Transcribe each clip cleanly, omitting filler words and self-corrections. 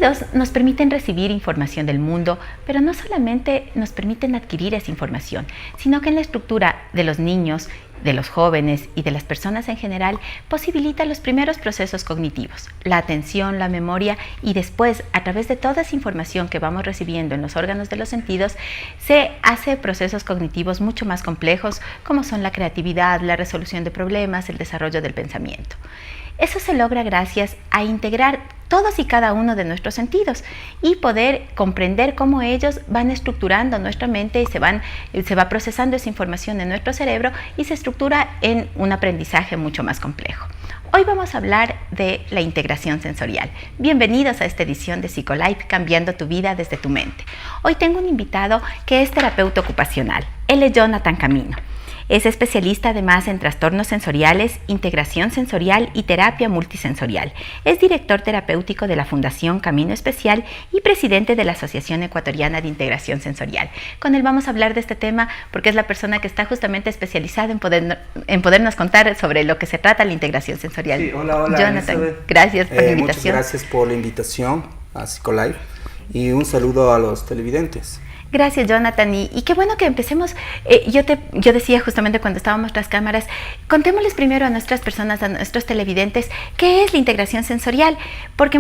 sentidos nos permiten recibir información del mundo, pero no solamente nos permiten adquirir esa información, sino que en la estructura de los niños, de los jóvenes y de las personas en general posibilita los primeros procesos cognitivos, la atención, la memoria, y después, a través de toda esa información que vamos recibiendo en los órganos de los sentidos, se hace procesos cognitivos mucho más complejos, como son la creatividad, la resolución de problemas, el desarrollo del pensamiento. Eso se logra gracias a integrar todos y cada uno de nuestros sentidos y poder comprender cómo ellos van estructurando nuestra mente y se va procesando esa información en nuestro cerebro y se estructura en un aprendizaje mucho más complejo. Hoy vamos a hablar de la integración sensorial. Bienvenidos a esta edición de Psicolife, cambiando tu vida desde tu mente. Hoy tengo un invitado que es terapeuta ocupacional. Él es Jonathan Camino. Es especialista además en trastornos sensoriales, integración sensorial y terapia multisensorial. Es director terapéutico de la Fundación Camino Especial y presidente de la Asociación Ecuatoriana de Integración Sensorial. Con él vamos a hablar de este tema porque es la persona que está justamente especializada en podernos contar sobre lo que se trata la integración sensorial. Sí, hola, Jonathan, Elizabeth. Gracias por la invitación. Muchas gracias por la invitación a Psicolife y un saludo a los televidentes. Gracias, Jonathan, y qué bueno que empecemos. Yo decía justamente cuando estábamos tras cámaras, contémosles primero a nuestras personas, a nuestros televidentes, qué es la integración sensorial, porque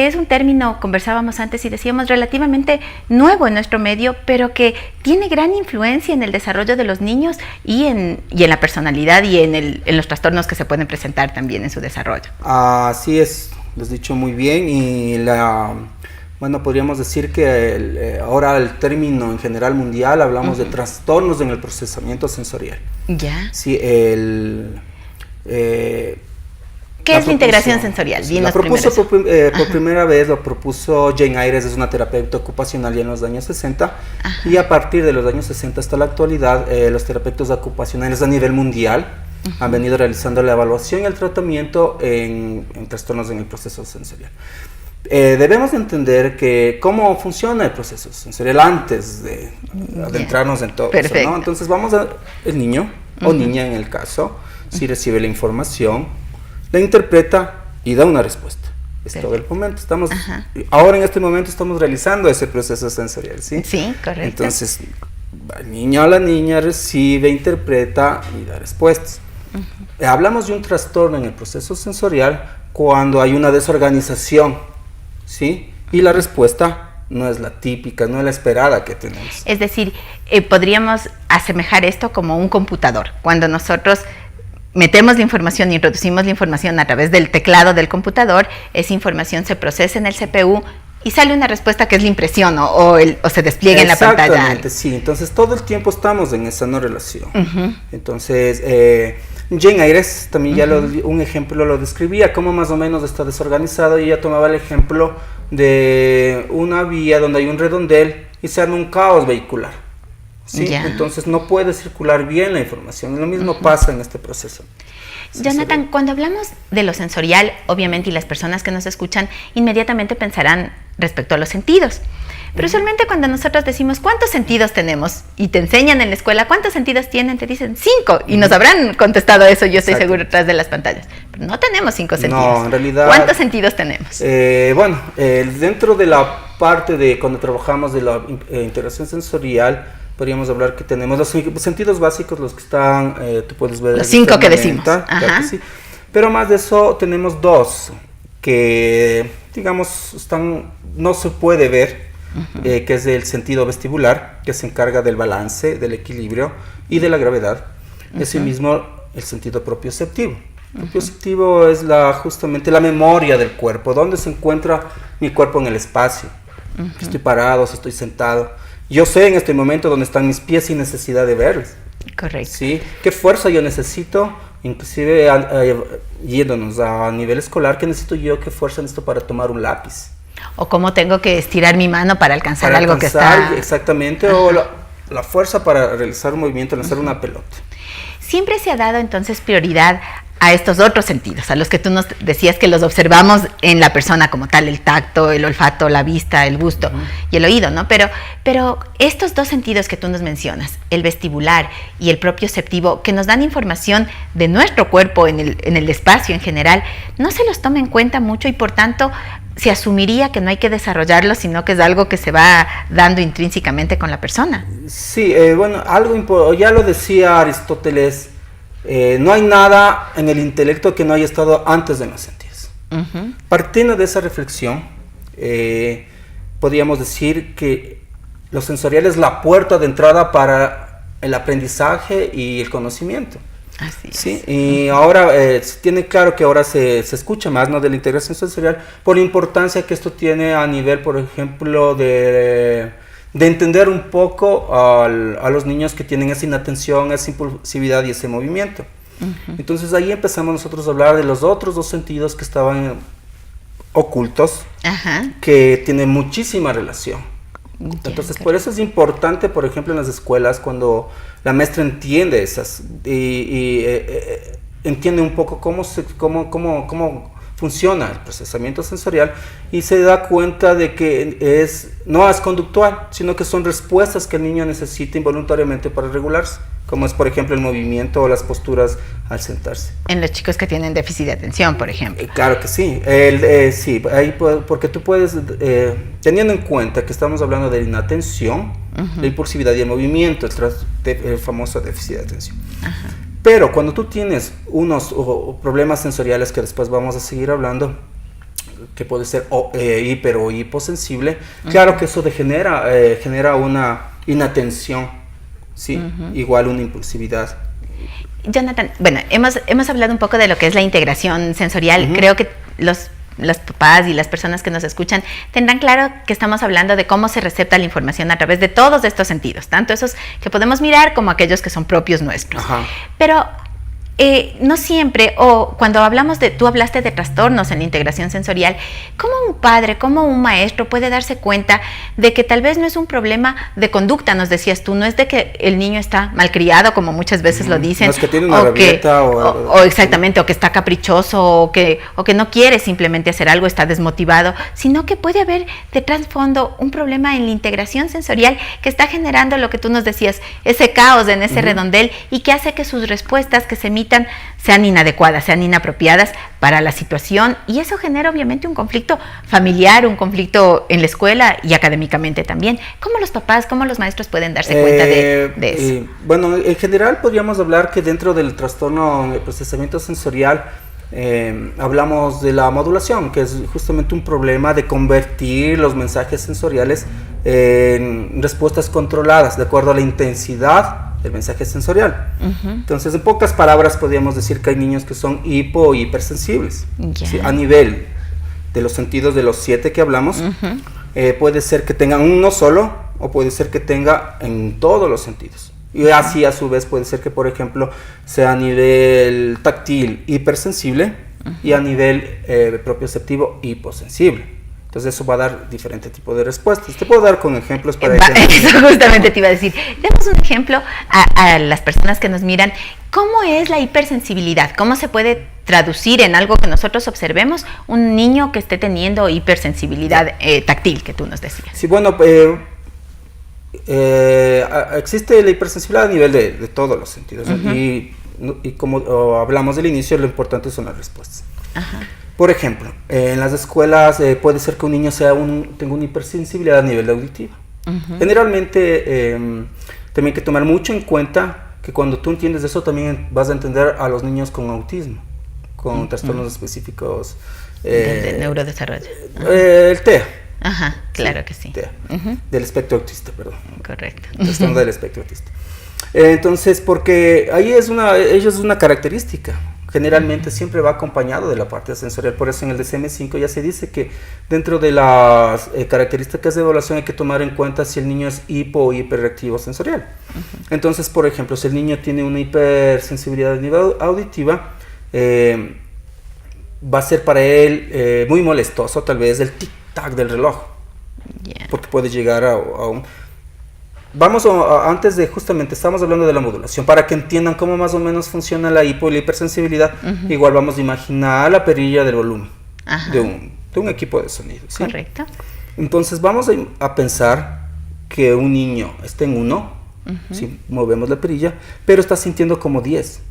es un término, conversábamos antes y decíamos, relativamente nuevo en nuestro medio, pero que tiene gran influencia en el desarrollo de los niños y en la personalidad y en los trastornos que se pueden presentar también en su desarrollo. Así es, lo has dicho muy bien, y bueno, podríamos decir que ahora el término en general mundial hablamos de trastornos en el procesamiento sensorial. Ya. Sí, ¿Qué es la integración sensorial? La propuso por primera vez, lo propuso Jane Ayres, es una terapeuta ocupacional ya en los años 60. Ajá. Y a partir de los años 60 hasta la actualidad, los terapeutas ocupacionales a nivel mundial han venido realizando la evaluación y el tratamiento en trastornos en el proceso sensorial. Debemos entender cómo funciona el proceso sensorial antes de adentrarnos en todo eso, ¿no? Entonces el niño o niña en el caso, si recibe la información, la interpreta y da una respuesta. Es todo el momento. Ahora en este momento estamos realizando ese proceso sensorial, ¿sí? Sí, correcto. Entonces, el niño o la niña recibe, interpreta y da respuestas. Hablamos de un trastorno en el proceso sensorial cuando hay una desorganización, ¿sí? Y la respuesta no es la típica, no es la esperada que tenemos. Es decir, podríamos asemejar esto como un computador. Cuando nosotros metemos la información, introducimos la información a través del teclado del computador, esa información se procesa en el CPU y sale una respuesta que es la impresión o se despliega en la pantalla. Exactamente, sí. Entonces todo el tiempo estamos en esa no relación. Entonces, Jane Ayres también un ejemplo lo describía, cómo más o menos está desorganizado, y ella tomaba el ejemplo de una vía donde hay un redondel y se arma un caos vehicular, ¿sí? Entonces no puede circular bien la información. Lo mismo pasa en este proceso. Jonathan, cuando hablamos de lo sensorial, obviamente, y las personas que nos escuchan inmediatamente pensarán respecto a los sentidos. Pero usualmente cuando nosotros decimos ¿cuántos sentidos tenemos? Y te enseñan en la escuela ¿cuántos sentidos tienen? Te dicen 5, y nos habrán contestado eso, yo estoy seguro, detrás de las pantallas. Pero no tenemos 5 sentidos. No, en realidad. ¿Cuántos sentidos tenemos? Dentro de la parte de cuando trabajamos de la integración sensorial, podríamos hablar que tenemos los sentidos básicos, los que están, tú puedes ver. Los 5 que decimos. Claro que sí. Pero más de eso tenemos 2 que, digamos, no se puede ver. Que es el sentido vestibular, que se encarga del balance, del equilibrio y de la gravedad. Asimismo, el sentido propioceptivo. El propioceptivo es justamente la memoria del cuerpo, dónde se encuentra mi cuerpo en el espacio. Si estoy parado, si estoy sentado. Yo sé en este momento dónde están mis pies sin necesidad de verlos. Correcto. ¿Sí? ¿Qué fuerza yo necesito? Inclusive yéndonos a nivel escolar, ¿qué necesito yo? ¿Qué fuerza necesito para tomar un lápiz? O cómo tengo que estirar mi mano para alcanzar algo que está... Exactamente, o la fuerza para realizar un movimiento, lanzar una pelota. Siempre se ha dado entonces prioridad a estos otros sentidos, a los que tú nos decías que los observamos en la persona como tal, el tacto, el olfato, la vista, el gusto y el oído, ¿no? Pero estos 2 sentidos que tú nos mencionas, el vestibular y el propioceptivo, que nos dan información de nuestro cuerpo en el espacio en general, no se los toma en cuenta mucho y por tanto se asumiría que no hay que desarrollarlo, sino que es algo que se va dando intrínsecamente con la persona. Sí, bueno, ya lo decía Aristóteles, no hay nada en el intelecto que no haya estado antes de los sentidos. Partiendo de esa reflexión, podríamos decir que lo sensorial es la puerta de entrada para el aprendizaje y el conocimiento. Así es. Sí, y ahora se tiene claro que ahora se escucha más, ¿no?, de la integración sensorial por la importancia que esto tiene a nivel, por ejemplo, de entender un poco a los niños que tienen esa inatención, esa impulsividad y ese movimiento. Entonces ahí empezamos nosotros a hablar de los otros dos sentidos que estaban ocultos, que tienen muchísima relación. Entonces, por eso es importante, por ejemplo, en las escuelas, cuando la maestra entiende esas y entiende un poco cómo funciona el procesamiento sensorial y se da cuenta de que no es conductual, sino que son respuestas que el niño necesita involuntariamente para regularse, como es, por ejemplo, el movimiento o las posturas al sentarse. En los chicos que tienen déficit de atención, por ejemplo. Claro que sí. Sí, porque tú puedes, teniendo en cuenta que estamos hablando de inatención, la impulsividad y el movimiento, el famoso déficit de atención. Pero cuando tú tienes unos problemas sensoriales que después vamos a seguir hablando, que puede ser hiper o hiposensible, claro que eso genera una inatención, ¿sí? Igual una impulsividad. Jonathan, bueno, hemos hablado un poco de lo que es la integración sensorial. Creo que los papás y las personas que nos escuchan tendrán claro que estamos hablando de cómo se recepta la información a través de todos estos sentidos, tanto esos que podemos mirar como aquellos que son propios nuestros. Pero no siempre, o cuando tú hablaste de trastornos en la integración sensorial, ¿cómo un padre, cómo un maestro puede darse cuenta de que tal vez no es un problema de conducta, nos decías tú, no es de que el niño está malcriado, como muchas veces lo dicen, no es que tiene una rabieta o exactamente, o que está caprichoso, o que no quiere simplemente hacer algo, está desmotivado, sino que puede haber de trasfondo un problema en la integración sensorial que está generando lo que tú nos decías, ese caos en ese redondel, y que hace que sus respuestas que se emiten sean inadecuadas, sean inapropiadas para la situación, y eso genera obviamente un conflicto familiar, un conflicto en la escuela y académicamente también. ¿Cómo los papás, cómo los maestros pueden darse cuenta de eso? Bueno, en general podríamos hablar que dentro del trastorno de procesamiento sensorial hablamos de la modulación, que es justamente un problema de convertir los mensajes sensoriales en respuestas controladas de acuerdo a la intensidad del mensaje sensorial. Entonces, en pocas palabras podríamos decir que hay niños que son hipo o hipersensibles, ¿sí? A nivel de los sentidos de los 7 que hablamos, puede ser que tengan uno solo o puede ser que tenga en todos los sentidos. Y así a su vez puede ser que, por ejemplo, sea a nivel táctil hipersensible y a nivel propioceptivo hiposensible. Entonces eso va a dar diferente tipo de respuestas. Te puedo dar con ejemplos para eso justamente te iba a decir. Demos un ejemplo a las personas que nos miran. ¿Cómo es la hipersensibilidad? ¿Cómo se puede traducir en algo que nosotros observemos un niño que esté teniendo hipersensibilidad táctil, que tú nos decías? Sí, bueno, existe la hipersensibilidad a nivel de todos los sentidos. Y como hablamos del inicio, lo importante son las respuestas. Por ejemplo, en las escuelas puede ser que un niño tenga una hipersensibilidad a nivel auditivo. Generalmente también hay que tomar mucho en cuenta que cuando tú entiendes eso también vas a entender a los niños con autismo, con trastornos específicos. Del neurodesarrollo. El TEA. Claro que sí. TEA, del espectro autista, perdón. Correcto. Trastorno del espectro autista. Entonces, porque ahí ello es una característica. Generalmente siempre va acompañado de la parte sensorial, por eso en el DSM-5 ya se dice que dentro de las características de evaluación hay que tomar en cuenta si el niño es hipo o hiperreactivo sensorial. Entonces, por ejemplo, si el niño tiene una hipersensibilidad a nivel auditiva, va a ser para él muy molestoso tal vez el tic-tac del reloj, porque puede llegar a un... antes de justamente, estamos hablando de la modulación, para que entiendan cómo más o menos funciona la hipo y la hipersensibilidad. Igual vamos a imaginar la perilla del volumen de un equipo de sonido, ¿sí? Correcto. Entonces vamos a pensar que un niño está en 1, ¿sí? Movemos la perilla, pero está sintiendo como 10.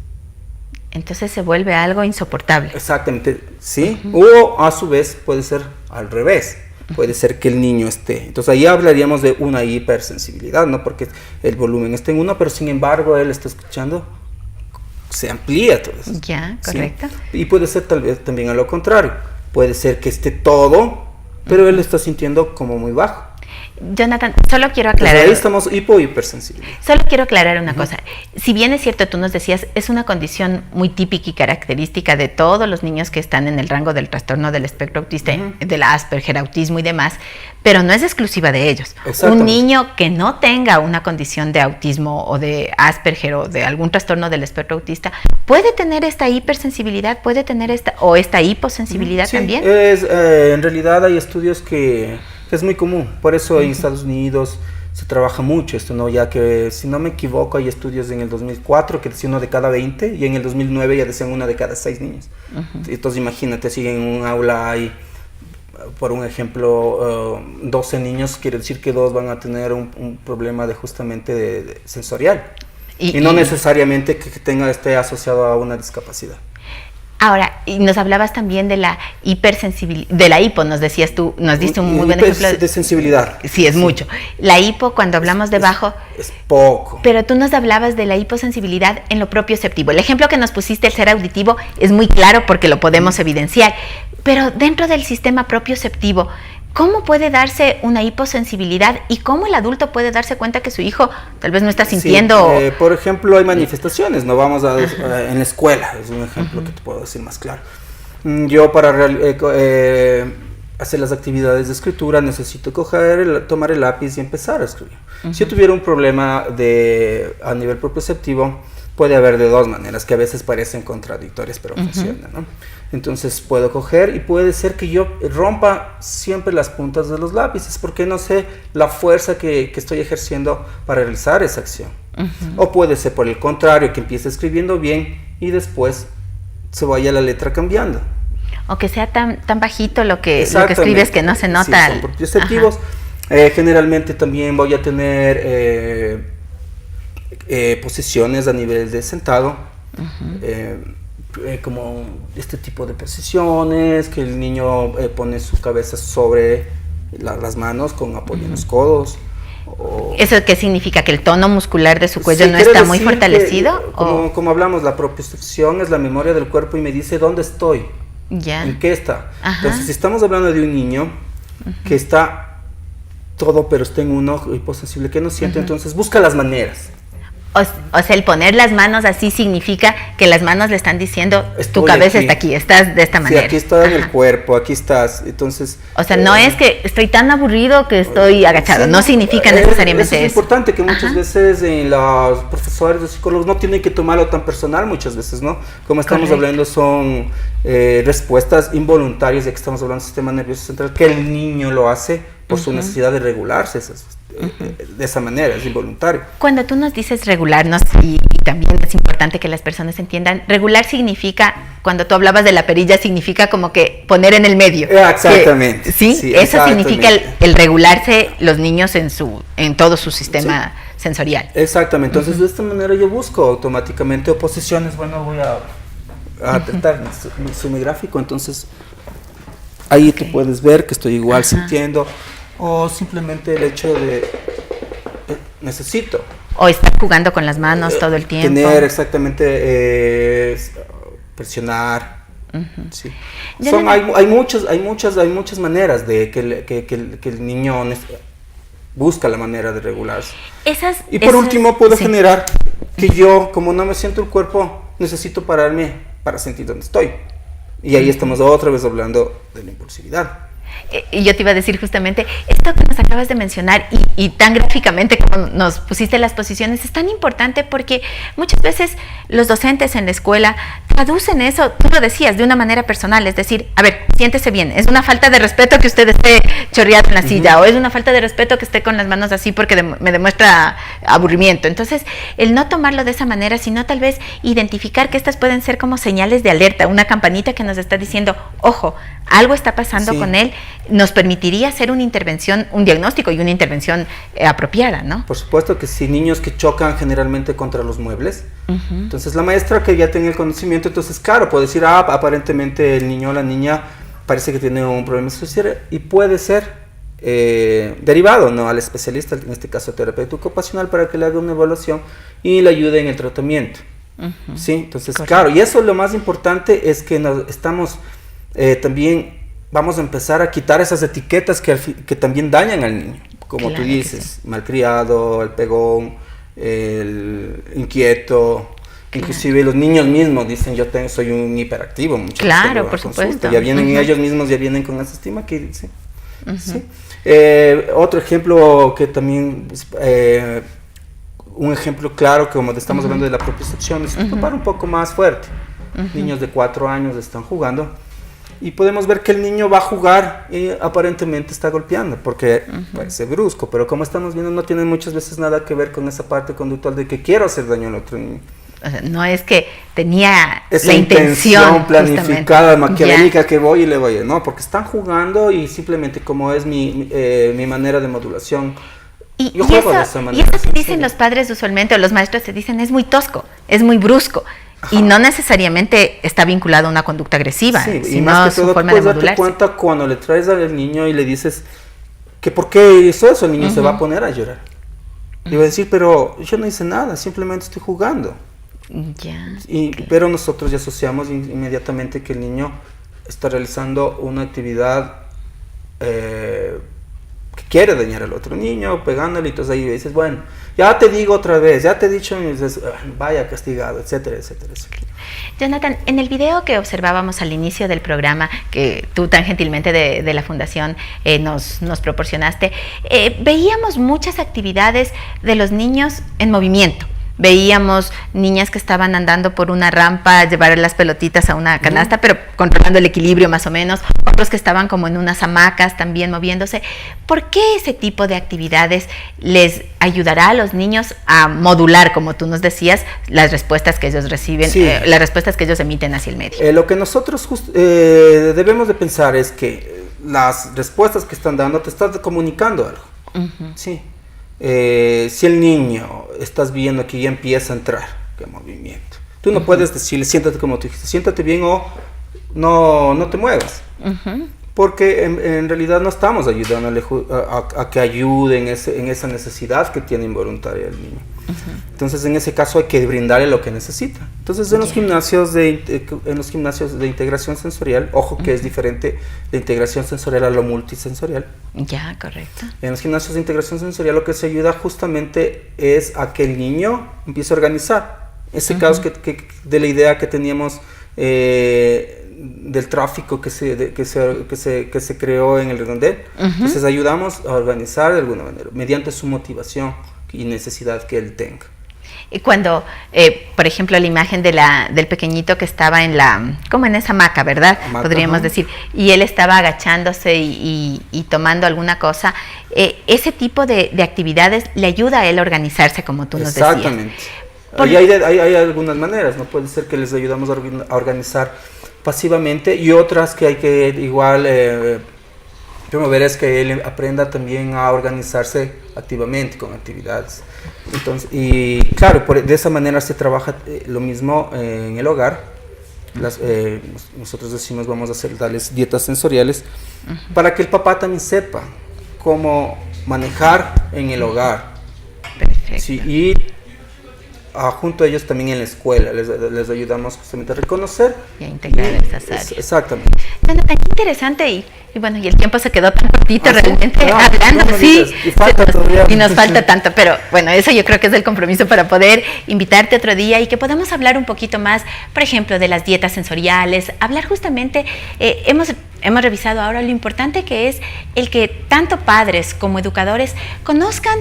Entonces se vuelve algo insoportable. Exactamente, sí. O a su vez puede ser al revés. Puede ser que el niño esté. Entonces ahí hablaríamos de una hipersensibilidad, ¿no? Porque el volumen está en uno, pero sin embargo él está escuchando, se amplía todo eso. Ya, correcto. ¿Sí? Y puede ser tal vez también a lo contrario. Puede ser que esté todo, pero él está sintiendo como muy bajo. Jonathan, solo quiero aclarar. Entonces ahí estamos hipersensibles. Solo quiero aclarar una cosa. Si bien es cierto, tú nos decías, es una condición muy típica y característica de todos los niños que están en el rango del trastorno del espectro autista, del Asperger, autismo y demás, pero no es exclusiva de ellos. Un niño que no tenga una condición de autismo o de Asperger o de algún trastorno del espectro autista puede tener esta hipersensibilidad, puede tener esta hiposensibilidad también. En realidad hay estudios que es muy común, por eso en Estados Unidos se trabaja mucho esto, ¿no? Ya que, si no me equivoco, hay estudios en el 2004 que decían 1 de cada 20 y en el 2009 ya decían 1 de cada 6 niños. Entonces imagínate, si en un aula hay, por un ejemplo, 12 niños, quiere decir que 2 van a tener un problema justamente de sensorial y no necesariamente que esté asociado a una discapacidad. Ahora, y nos hablabas también de la hipersensibilidad, de la hipo, nos decías tú, nos diste un muy buen ejemplo. De sensibilidad. Sí, es mucho. La hipo, cuando hablamos de bajo... Es poco. Pero tú nos hablabas de la hiposensibilidad en lo propioceptivo. El ejemplo que nos pusiste, el ser auditivo, es muy claro porque lo podemos evidenciar. Pero dentro del sistema propioceptivo, ¿cómo puede darse una hiposensibilidad y cómo el adulto puede darse cuenta que su hijo tal vez no está sintiendo? Por ejemplo, hay manifestaciones, no vamos a en la escuela, es un ejemplo que te puedo decir más claro. Yo para hacer las actividades de escritura necesito tomar el lápiz y empezar a escribir. Si yo tuviera un problema a nivel propioceptivo, puede haber de dos maneras, que a veces parecen contradictorias, pero funcionan, ¿no? Entonces puedo coger y puede ser que yo rompa siempre las puntas de los lápices, porque no sé la fuerza que estoy ejerciendo para realizar esa acción. O puede ser por el contrario, que empiece escribiendo bien y después se vaya la letra cambiando. O que sea tan bajito lo que escribes que no se nota. Sí, son propioceptivos. Generalmente también voy a tener posiciones a nivel de sentado, como este tipo de posiciones, que el niño pone su cabeza sobre las manos con apoyo en los codos. ¿Eso qué significa? ¿Que el tono muscular de su cuello no está muy fortalecido? Como hablamos, la propiocepción es la memoria del cuerpo y me dice dónde estoy, en qué está. Entonces, si estamos hablando de un niño que está todo, pero está en un ojo hiposensible, que no siente, entonces busca las maneras. O sea, el poner las manos así significa que las manos le están diciendo, tu cabeza está aquí, estás de esta manera. Sí, aquí está en el cuerpo, aquí estás, entonces... O sea, no es que estoy tan aburrido que estoy agachado, no significa necesariamente eso. Es importante que muchas veces los profesores, los psicólogos no tienen que tomarlo tan personal muchas veces, ¿no? Como estamos hablando, son respuestas involuntarias, ya que estamos hablando del sistema nervioso central, que el niño lo hace por su necesidad de regularse, de esa manera, es involuntario. Cuando tú nos dices regularnos, y también es importante que las personas entiendan, regular significa, cuando tú hablabas de la perilla, significa como que poner en el medio. Exactamente. ¿Sí? Eso significa el regularse los niños en todo su sistema sensorial. Exactamente. Entonces, de esta manera yo busco automáticamente oposiciones. Bueno, voy a tratar mi gráfico, entonces ahí tú puedes ver que estoy igual sintiendo, o simplemente el hecho de necesito. O estar jugando con las manos todo el tiempo. Tener exactamente, presionar. Sí. Hay muchas maneras de que el niño busca la manera de regularse. Y por último puedo generar que yo, como no me siento el cuerpo, necesito pararme para sentir dónde estoy. Y ahí estamos otra vez hablando de la impulsividad. Y yo te iba a decir justamente, esto que nos acabas de mencionar y tan gráficamente como nos pusiste las posiciones es tan importante porque muchas veces los docentes en la escuela traducen eso, tú lo decías, de una manera personal, es decir, a ver, siéntese bien, es una falta de respeto que usted esté chorreado en la silla, o es una falta de respeto que esté con las manos así porque me demuestra aburrimiento. Entonces, el no tomarlo de esa manera, sino tal vez identificar que estas pueden ser como señales de alerta, una campanita que nos está diciendo, ojo, algo está pasando con él, nos permitiría hacer una intervención, un diagnóstico y una intervención apropiada, ¿no? Por supuesto que sí, niños que chocan generalmente contra los muebles. Entonces la maestra que ya tiene el conocimiento, entonces claro, puede decir, aparentemente el niño o la niña parece que tiene un problema social y puede ser derivado, ¿no?, al especialista, en este caso terapeuta ocupacional, para que le haga una evaluación y le ayude en el tratamiento. ¿Sí? Entonces, correcto. Claro, y eso lo más importante es que estamos también, vamos a empezar a quitar esas etiquetas que también dañan al niño, como claro, tú dices, sí. Malcriado, el pegón, el inquieto. Claro. Inclusive los niños mismos dicen, soy un hiperactivo. Claro, por supuesto. Ya vienen ellos mismos, ya vienen con esa estima que dicen. ¿Sí? Otro ejemplo que también, un ejemplo claro, como estamos hablando de la propiocepción, es un papá un poco más fuerte. Niños de 4 años están jugando y podemos ver que el niño va a jugar y aparentemente está golpeando porque parece brusco, pero como estamos viendo no tiene muchas veces nada que ver con esa parte conductual de que quiero hacer daño al otro niño. O sea, no es que tenía esa la intención planificada, maquiavélica, que voy y le voy, no, porque están jugando y simplemente como es mi manera de modulación. Y eso te dicen los padres usualmente, o los maestros te dicen, es muy tosco, es muy brusco. Ajá. Y no necesariamente está vinculado a una conducta agresiva, sí, sino y más que todo, forma de modularse. Darte cuenta cuando le traes al niño y le dices que por qué hizo eso, el niño se va a poner a llorar. Le va a decir, pero yo no hice nada, simplemente estoy jugando. Ya, pero nosotros ya asociamos inmediatamente que el niño está realizando una actividad que quiere dañar al otro niño, pegándole, y entonces ahí dices, bueno, ya te digo otra vez, ya te he dicho, y dices, vaya castigado, etcétera, etcétera, etcétera. Jonathan, en el video que observábamos al inicio del programa, que tú tan gentilmente de la Fundación nos proporcionaste, veíamos muchas actividades de los niños en movimiento. Veíamos niñas que estaban andando por una rampa, llevar las pelotitas a una canasta, pero controlando el equilibrio más o menos. Otros que estaban como en unas hamacas también moviéndose. ¿Por qué ese tipo de actividades les ayudará a los niños a modular, como tú nos decías, las respuestas que ellos reciben, sí, las respuestas que ellos emiten hacia el medio? Lo que nosotros debemos de pensar es que las respuestas que están dando te están comunicando algo. Sí. Si el niño estás viendo que ya empieza a entrar en movimiento, tú no puedes decirle siéntate como tú dijiste, siéntate bien o no te muevas, porque en realidad no estamos ayudándole a que ayude en esa necesidad que tiene involuntaria el niño. Entonces en ese caso hay que brindarle lo que necesita. Entonces en los gimnasios de integración sensorial, ojo que es diferente la integración sensorial a lo multisensorial. Ya, correcto. En los gimnasios de integración sensorial lo que se ayuda justamente es a que el niño empiece a organizar. Ese caso de la idea que teníamos del tráfico que se creó en el redondel. Entonces ayudamos a organizar de alguna manera, mediante su motivación y necesidad que él tenga. Y cuando, por ejemplo, la imagen del pequeñito que estaba como en esa hamaca, ¿verdad? Podríamos decir, y él estaba agachándose y tomando alguna cosa, ese tipo de actividades le ayuda a él a organizarse, como tú nos decías. Exactamente. Y hay algunas maneras, ¿no? Puede ser que les ayudamos a organizar pasivamente y otras que hay que igual... Primero es que él aprenda también a organizarse activamente con actividades. Entonces, y claro, de esa manera se trabaja lo mismo en el hogar. Nosotros decimos vamos a darles dietas sensoriales para que el papá también sepa cómo manejar en el hogar. Perfecto. Sí, y junto a ellos también en la escuela les ayudamos justamente a reconocer y a integrar esas áreas. Exactamente. Bueno, tan interesante y bueno, y el tiempo se quedó tan cortito realmente hablando, sí, y nos falta tanto, pero bueno, eso yo creo que es el compromiso para poder invitarte otro día y que podamos hablar un poquito más, por ejemplo, de las dietas sensoriales, hablar justamente, hemos revisado ahora lo importante que es el que tanto padres como educadores conozcan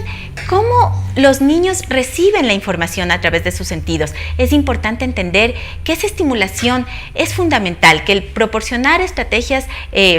cómo los niños reciben la información a través de sus sentidos. Es importante entender que esa estimulación es fundamental, que el proporcionar estrategias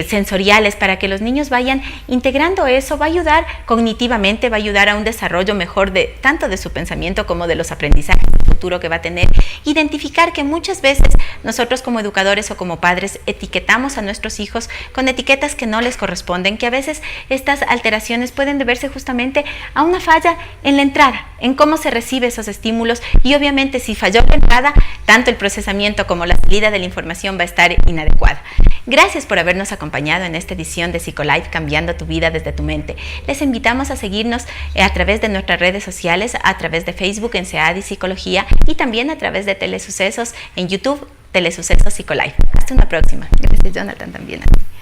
sensoriales para que los niños vayan integrando eso va a ayudar cognitivamente, va a ayudar a un desarrollo mejor tanto de su pensamiento como de los aprendizajes. futuro que va a tener. Identificar que muchas veces nosotros como educadores o como padres etiquetamos a nuestros hijos con etiquetas que no les corresponden, que a veces estas alteraciones pueden deberse justamente a una falla en la entrada, en cómo se recibe esos estímulos, y obviamente si falló la entrada, tanto el procesamiento como la salida de la información va a estar inadecuada. Gracias por habernos acompañado en esta edición de Psicolife, cambiando tu vida desde tu mente. Les invitamos a seguirnos a través de nuestras redes sociales, a través de Facebook en SEADI Psicología y también a través de Telesucesos en YouTube, Telesucesos Psicolife. Hasta una próxima. Gracias, Jonathan, también a ti.